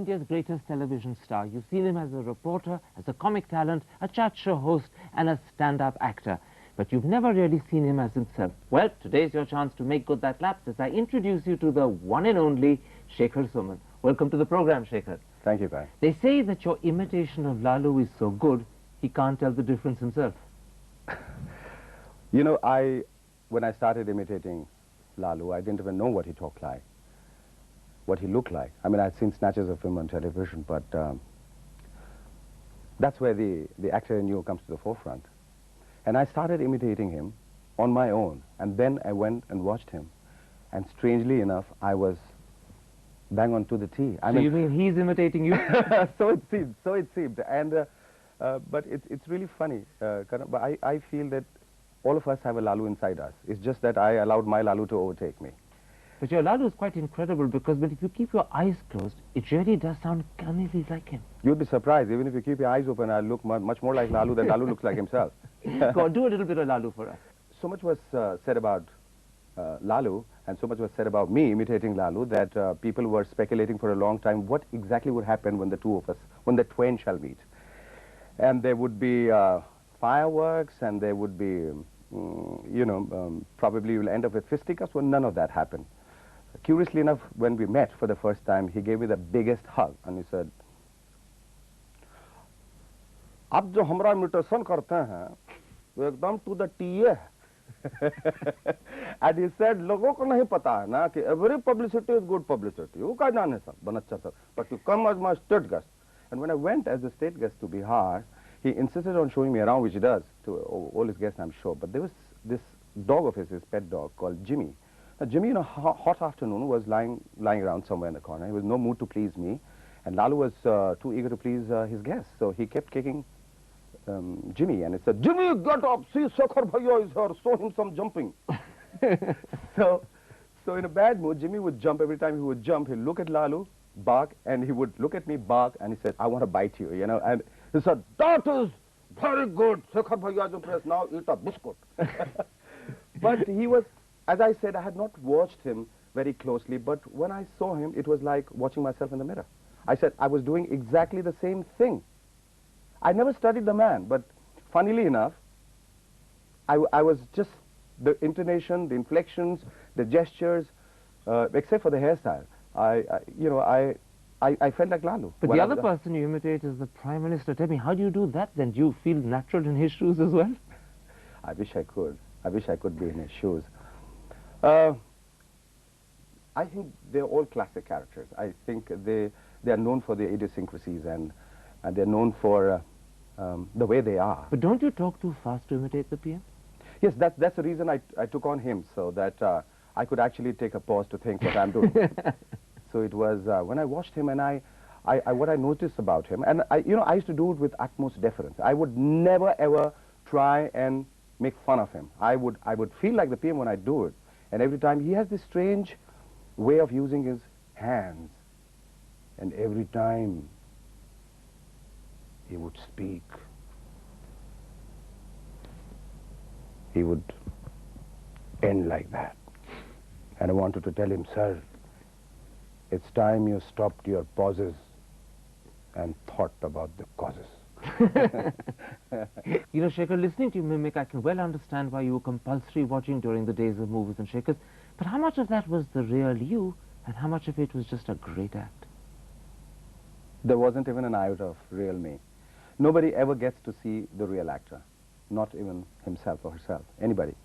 India's greatest television star. You've seen him as a reporter, as a comic talent, a chat show host, and a stand-up actor. But you've never really seen him as himself. Well, today's your chance to make good that lapse as I introduce you to the one and only Shekhar Suman. Welcome to the program, Shekhar. Thank you, Pai. They say that your imitation of Lalu is so good, he can't tell the difference himself. You know, when I started imitating Lalu, I didn't even know what he talked like, what he looked like. I mean, I'd seen snatches of him on television, but that's where the actor in you comes to the forefront. And I started imitating him on my own, and then I went and watched him. And strangely enough, I was bang on to the T. So you mean he's imitating you? So it seemed. And, but it's really funny. But I feel that all of us have a Lalu inside us. It's just that I allowed my Lalu to overtake me. But your Lalu is quite incredible because if you keep your eyes closed, it really does sound cunningly like him. You'd be surprised. Even if you keep your eyes open, I'll look much more like Lalu than Lalu looks like himself. Go on, do a little bit of Lalu for us. So much was said about Lalu, and so much was said about me imitating Lalu, that people were speculating for a long time what exactly would happen when the two of us, when the twain shall meet. And there would be fireworks, and there would be, probably we'll end up with fisticuffs. Well, none of that happened. Curiously enough, when we met for the first time, he gave me the biggest hug, and he said, "Ab jo hamra imitation karte hain, wo ekdam to the T hai." And he said, "Logo ko nahi pata hai na ki every publicity is good publicity. Wo ka jaane sab, banacha sab. But you come as my state guest." And when I went as a state guest to Bihar, he insisted on showing me around, which he does to all his guests, I'm sure. But there was this dog of his pet dog called Jimmy. Now, Jimmy, in a hot afternoon, was lying around somewhere in the corner. He was no mood to please me, and Lalu was too eager to please his guests. So he kept kicking Jimmy, and he said, "Jimmy, get up! See, Shekhar Bhaiya is here. Show him some jumping." So in a bad mood, Jimmy would jump. Every time he would jump, he'd look at Lalu, bark, and he would look at me, bark, and he said, "I want to bite you," you know. And he said, "That is very good. Shekhar Bhaiya is impressed. Now eat a biscuit." But he was, as I said, I had not watched him very closely, but when I saw him, it was like watching myself in the mirror. I said I was doing exactly the same thing. I never studied the man, but funnily enough, I was just, the intonation, the inflections, the gestures, except for the hairstyle, I felt like Lalu. But the other person you imitate is the Prime Minister. Tell me, how do you do that then? Do you feel natural in his shoes as well? I wish I could. I wish I could be in his shoes. I think they're all classic characters. I think they are known for their idiosyncrasies, and they're known for the way they are. But don't you talk too fast to imitate the PM? Yes, that's the reason I took on him, so that I could actually take a pause to think what I'm doing. So it was when I watched him, and what I noticed about him, and I used to do it with utmost deference. I would never ever try and make fun of him. I would feel like the PM when I do it, and every time he has this strange way of using his hands, and every time he would speak, he would end like that. And I wanted to tell him, "Sir, it's time you stopped your pauses and thought about the causes." You know, Shekhar, listening to you mimic, I can well understand why you were compulsory watching during the days of Movies and Shakers. But how much of that was the real you, and how much of it was just a great act? There wasn't even an iota of real me. Nobody ever gets to see the real actor, not even himself or herself, anybody.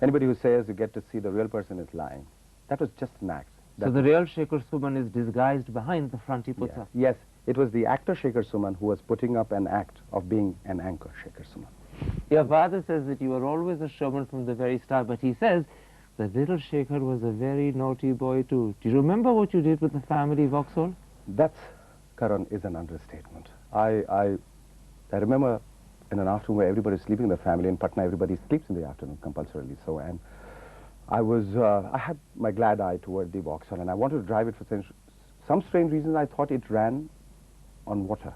Anybody who says you get to see the real person is lying. That was just an act. So the real Shekhar Suman is disguised behind the front he puts up. Yes, it was the actor Shekhar Suman who was putting up an act of being an anchor Shekhar Suman. Your father says that you were always a showman from the very start, but he says that little Shekhar was a very naughty boy too. Do you remember what you did with the family Vauxhall? That's, Karan, is an understatement. I remember in an afternoon where everybody's sleeping in the family. In Patna, everybody sleeps in the afternoon compulsorily. So, and I had my glad eye toward the Vauxhall, and I wanted to drive it for some strange reason. I thought it ran on water,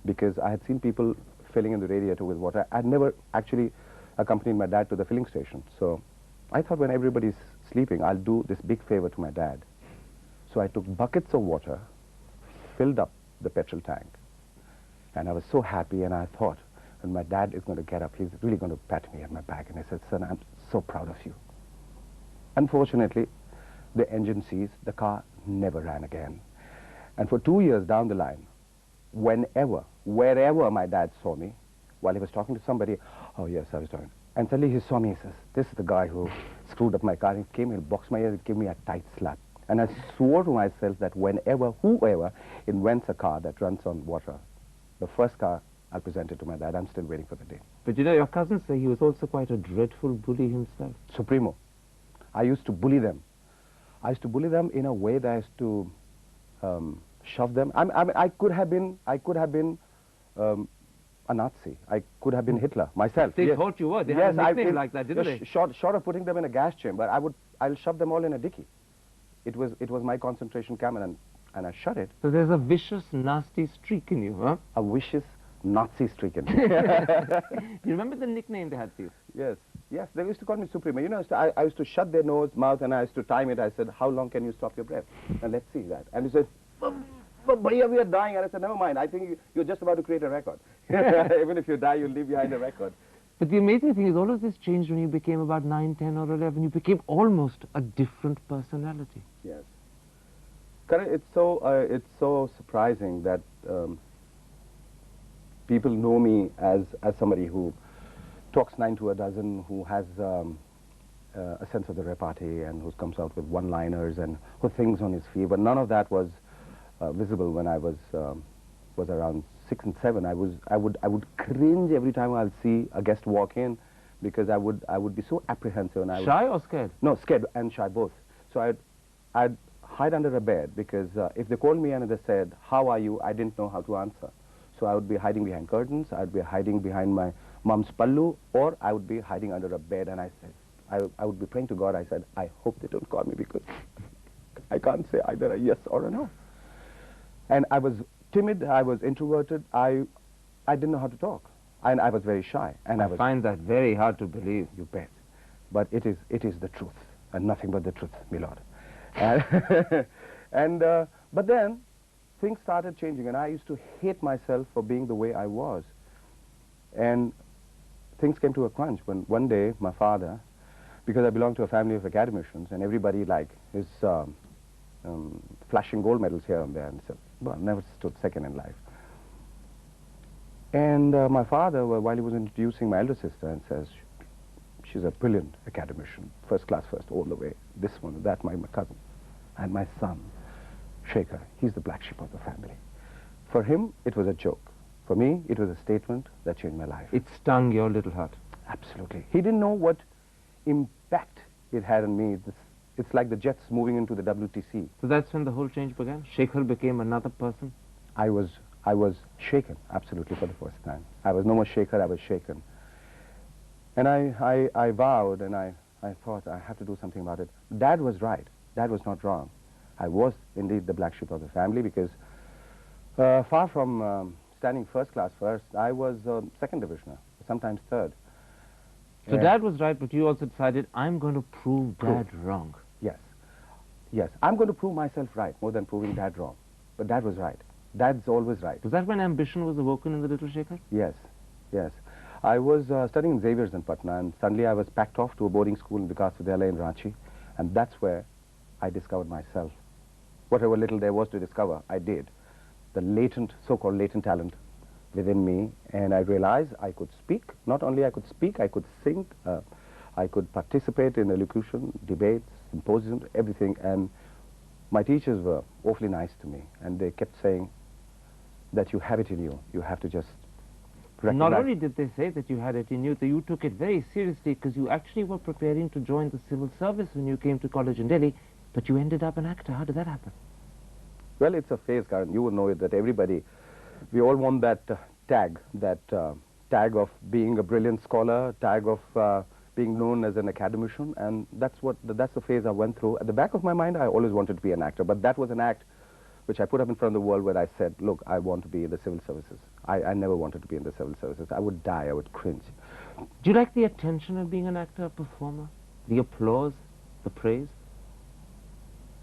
because I had seen people filling in the radiator with water. I'd never actually accompanied my dad to the filling station. So I thought when everybody's sleeping, I'll do this big favor to my dad. So I took buckets of water, filled up the petrol tank. And I was so happy, and I thought, when my dad is going to get up, he's really going to pat me on my back. And I said, son, I'm so proud of you. Unfortunately, the engine seized, the car never ran again. And for 2 years down the line, wherever my dad saw me, while he was talking to somebody, oh yes, I was talking. And suddenly he saw me, he says, this is the guy who screwed up my car. He came, he boxed my ear, he gave me a tight slap. And I swore to myself that whoever invents a car that runs on water, the first car I'll present it to my dad. I'm still waiting for the day. But you know, your cousins say he was also quite a dreadful bully himself. Supremo. I used to bully them. I used to bully them in a way that I used to shove them. I could have been a Nazi. I could have been Hitler myself. They thought you were. They had a nickname like that, didn't they? Short of putting them in a gas chamber, I'll shove them all in a dicky. It was my concentration camp, and I shut it. So there's a vicious, nasty streak in you, huh? A vicious Nazi streak in me. You remember the nickname they had for you? Yes. Yes, they used to call me Supremo. You know, I used to shut their nose, mouth, and I used to time it. I said, how long can you stop your breath? And let's see that. And he said, Bhaiya, we are dying. And I said, never mind. I think you're just about to create a record. Even if you die, you'll leave behind a record. But the amazing thing is all of this changed when you became about 9, 10, or 11. You became almost a different personality. Yes. Correct. It's so surprising that people know me as somebody who talks 9 to a dozen, who has a sense of the repartee, and who comes out with one-liners and who thinks on his feet. But none of that was visible when I was around 6 and 7. I would cringe every time I'll see a guest walk in, because I would be so apprehensive. And Shy or scared? No, scared and shy, both. So I'd hide under a bed, because if they called me and they said, how are you, I didn't know how to answer. So I would be hiding behind curtains, I'd be hiding behind my mom's pallu, or I would be hiding under a bed, and I would be praying to God. I said, I hope they don't call me, because I can't say either a yes or a no. And I was timid, I was introverted, I didn't know how to talk, and I was very shy. And I find that very hard to believe. You bet. But it is the truth, and nothing but the truth, my lord. But then things started changing, and I used to hate myself for being the way I was. And things came to a crunch when one day my father, because I belonged to a family of academicians, and everybody is flashing gold medals here and there, and said, well, never stood second in life. And my father, while he was introducing my elder sister, and says, she's a brilliant academician, first class, first all the way, this one, that, my cousin. And my son, Shekhar, he's the black sheep of the family. For him, it was a joke. For me, it was a statement that changed my life. It stung your little heart. Absolutely. He didn't know what impact it had on me. It's like the jets moving into the WTC. So that's when the whole change began? Shekhar became another person? I was shaken, absolutely, for the first time. I was no more Shekhar, I was shaken. And I vowed, and I thought I have to do something about it. Dad was right. Dad was not wrong. I was indeed the black sheep of the family, because far from standing first class first, I was second divisioner, sometimes third. So Dad was right, but you also decided, I'm going to prove Dad wrong. Yes. Yes, I'm going to prove myself right more than proving Dad wrong. But Dad was right. Dad's always right. Was that when ambition was awoken in the little Shekhar? Yes, yes. I was studying in Xavier's in Patna, and suddenly I was packed off to a boarding school in Vikas Vidyalaya in Ranchi, and that's where I discovered myself. Whatever little there was to discover, I did. The latent, so-called latent talent within me, and I realized I could speak. Not only I could speak, I could sing, I could participate in elocution, debates, symposiums, everything, and my teachers were awfully nice to me, and they kept saying that you have it in you. You have to just recognize. Not only did they say that you had it in you, that you took it very seriously, because you actually were preparing to join the civil service when you came to college in Delhi, but you ended up an actor. How did that happen? Well, it's a phase, Karan. You would know it, that everybody, we all want that tag of being a brilliant scholar, tag of being known as an academician, and that's the phase I went through. At the back of my mind, I always wanted to be an actor, but that was an act which I put up in front of the world, where I said, look, I want to be in the civil services. I never wanted to be in the civil services. I would die, I would cringe. Do you like the attention of being an actor, a performer? The applause, the praise?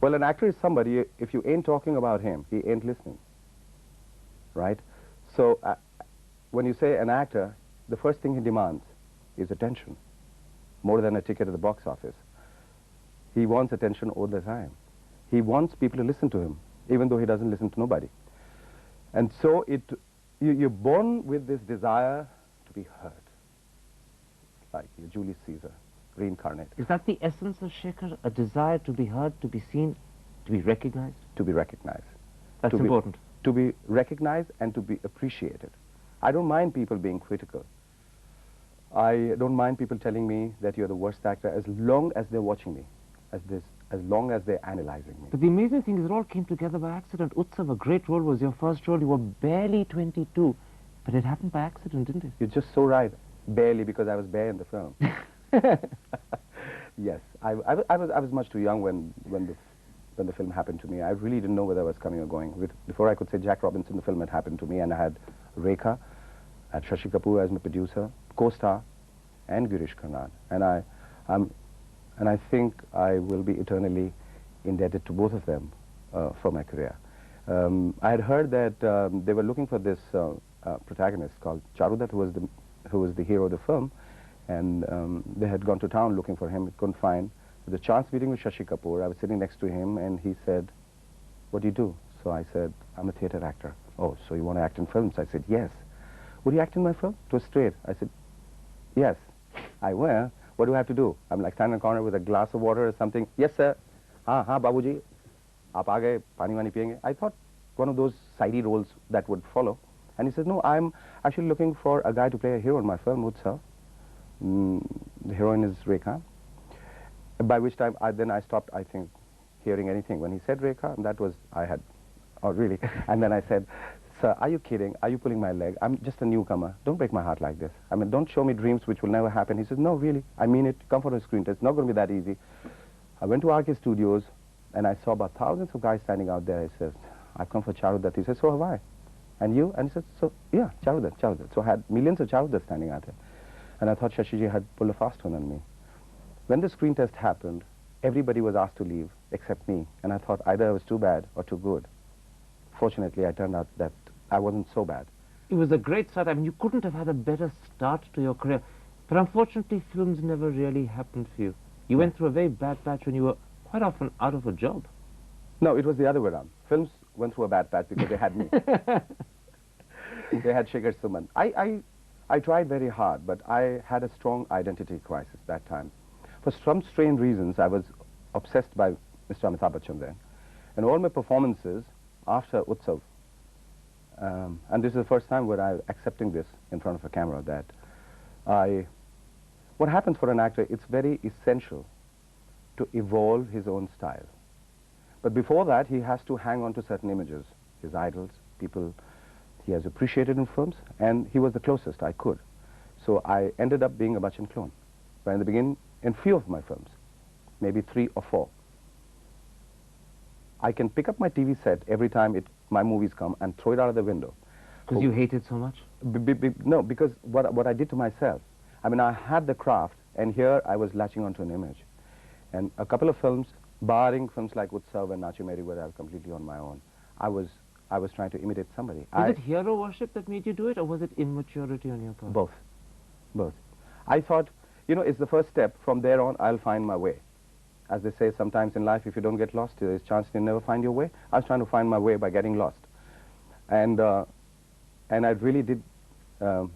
Well, an actor is somebody, if you ain't talking about him, he ain't listening. right? So when you say an actor, the first thing he demands is attention, more than a ticket at the box office. He wants attention all the time. He wants people to listen to him, even though he doesn't listen to nobody. And so you're born with this desire to be heard, like Julius Caesar, reincarnated. Is that the essence of Shekhar? A desire to be heard, to be seen, to be recognized? To be recognized. That's important. To be recognized and to be appreciated. I don't mind people being critical. I don't mind people telling me that you're the worst actor as long as they're watching me, as long as they're analyzing me. But the amazing thing is it all came together by accident. Utsav, a great role, was your first role. You were barely 22, but it happened by accident, didn't it? You're just so right. Barely, because I was bare in the film. Yes, I was much too young when the film happened to me. I really didn't know whether I was coming or going. Before I could say Jack Robinson, the film had happened to me, and I had Rekha, I had Shashi Kapoor as my producer, co-star, and Girish Karnad. And I think I will be eternally indebted to both of them for my career. I had heard that they were looking for this protagonist called Charudat, who was the hero of the film, and they had gone to town looking for him, couldn't find. The chance meeting with Shashi Kapoor, I was sitting next to him, and he said, "What do you do?" So I said, "I'm a theatre actor." "Oh, so you want to act in films?" I said, "Yes." "Would you act in my film?" It was straight. I said, "Yes, I will. What do I have to do?" I'm like standing in a corner with a glass of water or something. "Yes, sir." "Haan, babuji. Aap aa gaye, pani wani piyenge." I thought one of those sidey roles that would follow. And he said, "No, I'm actually looking for a guy to play a hero in my film, Utsav. The heroine is Rekha." By which time, then I stopped, I think, hearing anything. When he said Rekha, and that was, oh, really? And then I said, "Sir, are you kidding? Are you pulling my leg? I'm just a newcomer. Don't break my heart like this. I mean, don't show me dreams which will never happen." He says, "No, really, I mean it. Come for a screen test. It's not going to be that easy." I went to RK Studios, and I saw about thousands of guys standing out there. He says, "I've come for Charudat." He says, "So have I. And you?" And he said, "So, yeah, Charudat. So I had millions of Charudats standing out there. And I thought Shashiji had pulled a fast one on me. When the screen test happened, everybody was asked to leave except me. And I thought either I was too bad or too good. Fortunately, I turned out that I wasn't so bad. It was a great start. I mean, you couldn't have had a better start to your career. But unfortunately, films never really happened for you. You went through a very bad patch when you were quite often out of a job. No, it was the other way around. Films went through a bad patch because they had me. They had Shekhar Suman. I tried very hard, but I had a strong identity crisis that time. For some strange reasons, I was obsessed by Mr. Amitabh Bachchan then. And all my performances after Utsav, and this is the first time where I'm accepting this in front of a camera, that what happens for an actor, it's very essential to evolve his own style. But before that, he has to hang on to certain images, his idols, people he has appreciated in films, and he was the closest I could. So I ended up being a Bachchan clone. But in the beginning, in few of my films, maybe 3 or 4, I can pick up my TV set every time my movies come and throw it out of the window. Because you hate it so much? No, because what I did to myself. I mean, I had the craft, and here I was latching onto an image. And a couple of films, barring films like Utsav and Nachi Meri, where I was completely on my own, I was trying to imitate somebody. Was it hero worship that made you do it, or was it immaturity on your part? Both. Both. I thought, you know, it's the first step. From there on, I'll find my way. As they say sometimes in life, if you don't get lost, there's a chance you never find your way. I was trying to find my way by getting lost. And I really did... but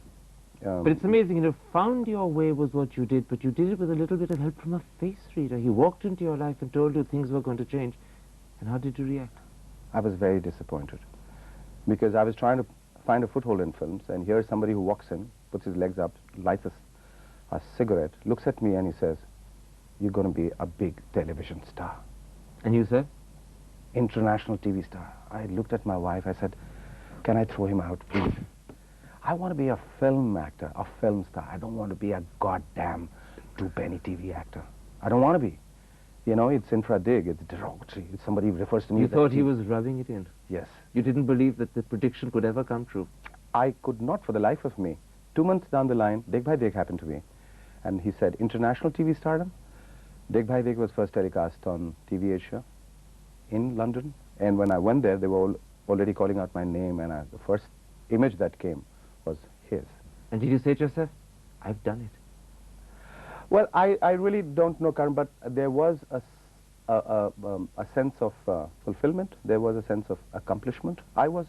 it's amazing, you know, found your way was what you did, but you did it with a little bit of help from a face reader. He walked into your life and told you things were going to change. And how did you react? I was very disappointed. Because I was trying to find a foothold in films, and here's somebody who walks in, puts his legs up, lights a cigarette, looks at me and he says, "You're going to be a big television star." And you said? "International TV star." I looked at my wife, I said, "Can I throw him out, please? I want to be a film actor, a film star. I don't want to be a goddamn two-penny TV actor. I don't want to be. You know, it's infra-dig, it's derogatory. If somebody refers to me... You thought he was rubbing it in? Yes. You didn't believe that the prediction could ever come true? I could not for the life of me. 2 months down the line, Dekh Bhai Dekh happened to me. And he said, "International TV stardom?" Dekh Bhai Dekh was first telecast on TV Asia in London. And when I went there, they were all already calling out my name, and the first image that came was his. And did you say to yourself, I've done it? Well, I really don't know, Karan, but there was a sense of fulfillment. There was a sense of accomplishment. I was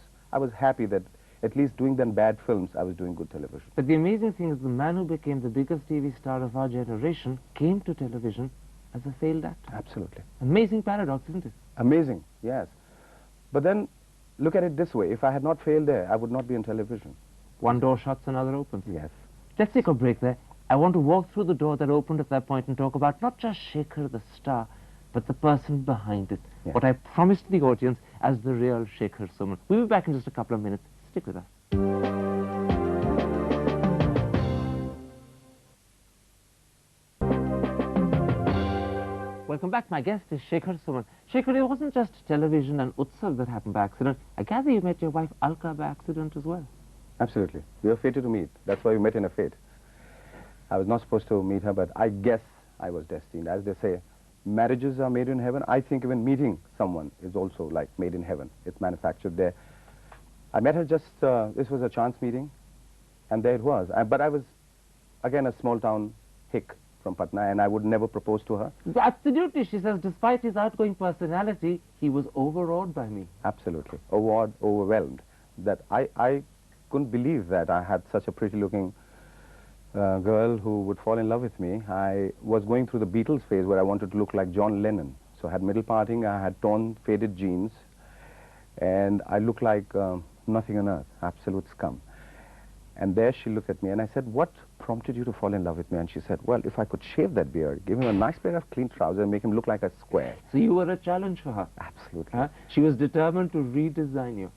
happy that at least doing them bad films, I was doing good television. But the amazing thing is the man who became the biggest TV star of our generation came to television as a failed actor. Absolutely. Amazing paradox, isn't it? Amazing, yes. But then, look at it this way. If I had not failed there, I would not be in television. One door shuts, another opens. Yes. Let's take a break there. I want to walk through the door that opened at that point and talk about not just Shekhar the star, but the person behind it. Yes. What I promised the audience as the real Shekhar Suman. We'll be back in just a couple of minutes. Stick with us. Welcome back. My guest is Shekhar Suman. Shekhar, it wasn't just television and Utsav that happened by accident. I gather you met your wife Alka by accident as well. Absolutely. We were fated to meet. That's why we met in a fate. I was not supposed to meet her, but I guess I was destined. As they say, marriages are made in heaven. I think even meeting someone is also like made in heaven. It's manufactured there. I met her just, this was a chance meeting, and there it was. But I was, again, a small town hick from Patna, and I would never propose to her. Absolutely, she says, despite his outgoing personality, he was overawed by me. Absolutely. Overwhelmed. That I couldn't believe that I had such a pretty-looking girl who would fall in love with me. I was going through the Beatles phase where I wanted to look like John Lennon. So I had middle parting, I had torn, faded jeans, and I looked like nothing on earth, absolute scum. And there she looked at me and I said, what prompted you to fall in love with me? And she said, well, if I could shave that beard, give him a nice pair of clean trousers and make him look like a square. So you were a challenge for her? Absolutely. Huh? She was determined to redesign you.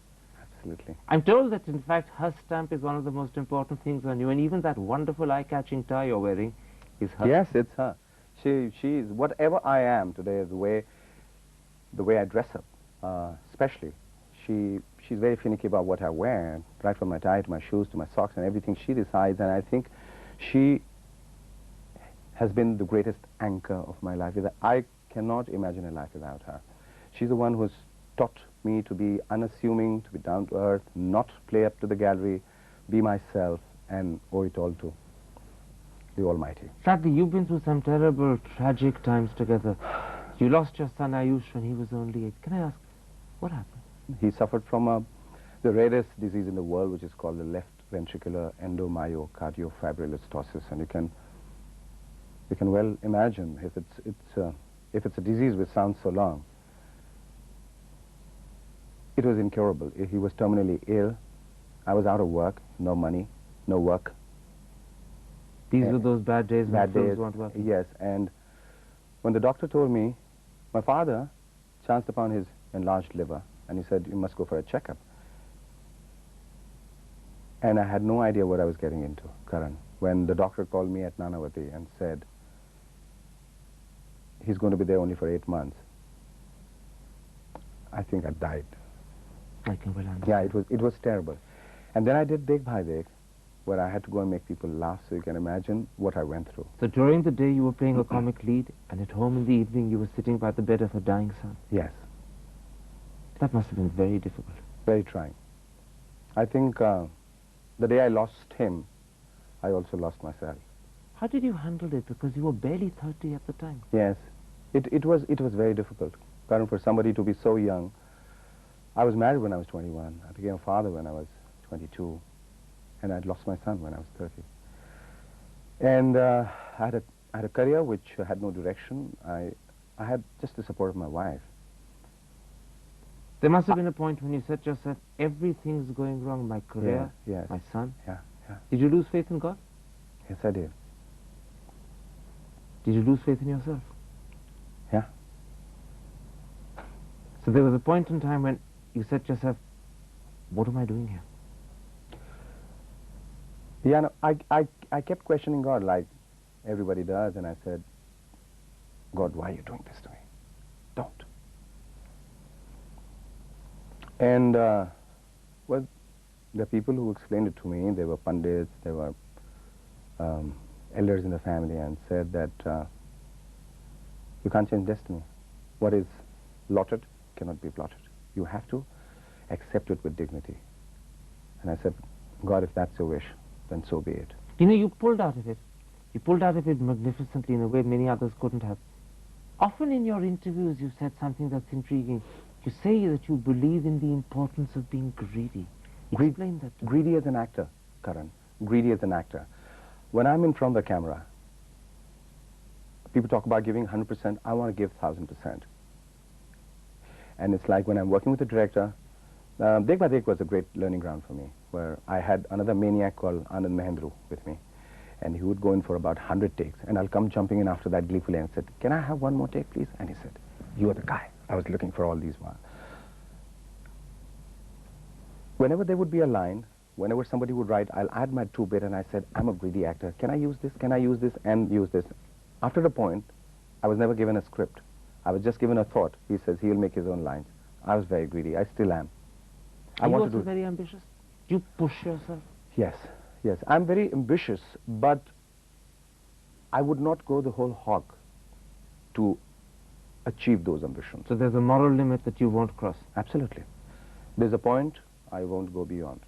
Absolutely. I'm told that, in fact, her stamp is one of the most important things on you, and even that wonderful eye-catching tie you're wearing is her. Yes, it's her. She's whatever I am today, the way I dress up, especially. She's very finicky about what I wear, right from my tie to my shoes to my socks and everything. She decides, and I think she has been the greatest anchor of my life. I cannot imagine a life without her. She's the one who's taught me to be unassuming, to be down to earth, not play up to the gallery, be myself, and owe it all to the Almighty. Sadly, you've been through some terrible, tragic times together. You lost your son Ayush when he was only 8. Can I ask, what happened? He suffered from the rarest disease in the world, which is called the left ventricular endomyocardiofibrillostosis, and you can well imagine if it's a disease which sounds so long. It was incurable. He was terminally ill. I was out of work, no money, no work. These were those bad days when Bad films days, weren't working. yes. And when the doctor told me, my father chanced upon his enlarged liver, and he said, you must go for a checkup. And I had no idea what I was getting into, Karan, when the doctor called me at Nanavati and said, he's going to be there only for 8 months. I think I died. I can well understand. Yeah, it was terrible. And then I did Dekh Bhai Dekh, where I had to go and make people laugh, so you can imagine what I went through. So during the day you were playing a comic lead, and at home in the evening you were sitting by the bed of a dying son. Yes. That must have been very difficult. Very trying. I think the day I lost him, I also lost myself. How did you handle it? Because you were barely 30 at the time. Yes. It was very difficult. Karan, for somebody to be so young. I was married when I was 21. I became a father when I was 22. And I'd lost my son when I was 30. And I had a career which had no direction. I had just the support of my wife. There must have been a point when you said to yourself, everything's going wrong, my career, yes. my son. Yeah. Did you lose faith in God? Yes, I did. Did you lose faith in yourself? Yeah. So there was a point in time when you said to yourself, what am I doing here? Yeah, no, I kept questioning God like everybody does, and I said, God, why are you doing this to me? Don't. And, well, the people who explained it to me, they were pundits, they were elders in the family, and said that you can't change destiny. What is lotted cannot be plotted. You have to accept it with dignity. And I said, God, if that's your wish, then so be it. You know, you pulled out of it. You pulled out of it magnificently in a way many others couldn't have. Often in your interviews you said something that's intriguing. You say that you believe in the importance of being greedy. Explain that to me. Greedy as an actor, Karan. Greedy as an actor. When I'm in front of the camera, people talk about giving 100%. I want to give 1,000%. And it's like when I'm working with a director, Dekh Ba Dekh was a great learning ground for me, where I had another maniac called Anand Mahendru with me. And he would go in for about 100 takes. And I'll come jumping in after that gleefully and said, can I have one more take, please? And he said, you are the guy. I was looking for all these while. Whenever there would be a line, whenever somebody would write, I'll add my 2-bit, and I said, I'm a greedy actor. Can I use this? Can I use this? And use this. After a point, I was never given a script. I was just given a thought. He says he'll make his own lines. I was very greedy. I still am. Are you also very ambitious? Do you push yourself? Yes, yes. I'm very ambitious, but I would not go the whole hog to achieve those ambitions. So there's a moral limit that you won't cross? Absolutely. There's a point I won't go beyond.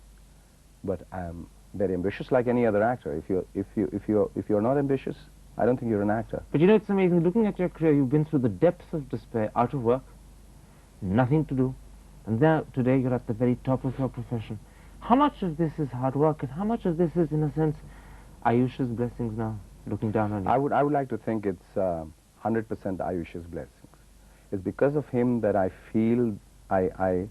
But I'm very ambitious like any other actor. If you're not ambitious, I don't think you're an actor. But you know, it's amazing. Looking at your career, you've been through the depths of despair, out of work, nothing to do. And now, today, you're at the very top of your profession. How much of this is hard work, and how much of this is, in a sense, Ayush's blessings now, looking down on you? I would like to think it's 100% Ayush's blessings. It's because of him that I feel I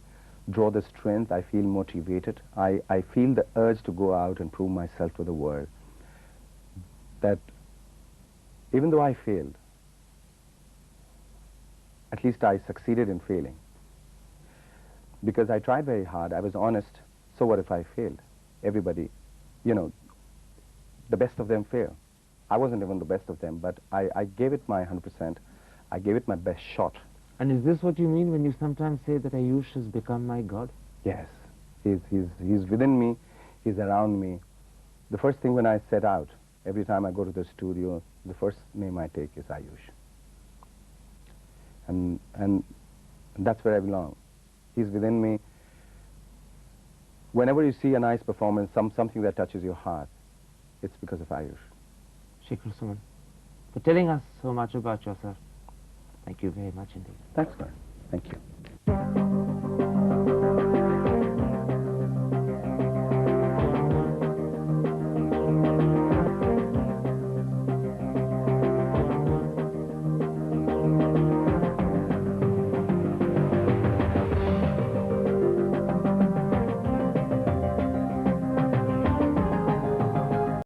draw the strength, I feel motivated, I feel the urge to go out and prove myself to the world. That even though I failed, at least I succeeded in failing. Because I tried very hard, I was honest, so what if I failed? Everybody, you know, the best of them fail. I wasn't even the best of them, but I gave it my 100%. I gave it my best shot. And is this what you mean when you sometimes say that Ayush has become my God? Yes, he's within me, he's around me. The first thing when I set out, every time I go to the studio, the first name I take is Ayush. And that's where I belong. He's within me. Whenever you see a nice performance, something that touches your heart, it's because of Ayush. Shekhar Suman, for telling us so much about yourself. Thank you very much indeed. Thanks, man. Thank you.